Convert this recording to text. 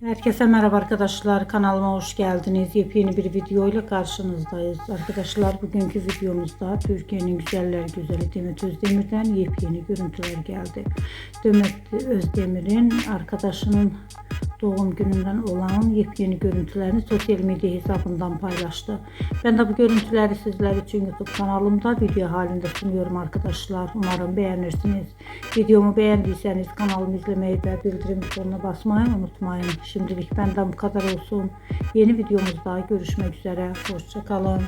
Herkese merhaba arkadaşlar, kanalıma hoş geldiniz. Yepyeni bir video ile karşınızdayız. Arkadaşlar bugünkü videomuzda Türkiye'nin güzeller güzeli Demet Özdemir'den yepyeni görüntüler geldi. Demet Özdemir'in arkadaşının doğum gününden olan yepyeni görüntülerini sosyal medya hesabından paylaştı. Ben de bu görüntüleri sizler için YouTube kanalımda video halinde sunuyorum arkadaşlar. Umarım beğenirsiniz. Videomu beğendiyseniz kanalımı izlemeyi ve bildirim butonuna basmayı unutmayın. Şimdilik benden bu kadar olsun. Yeni videomuzda görüşmek üzere. Hoşça kalın.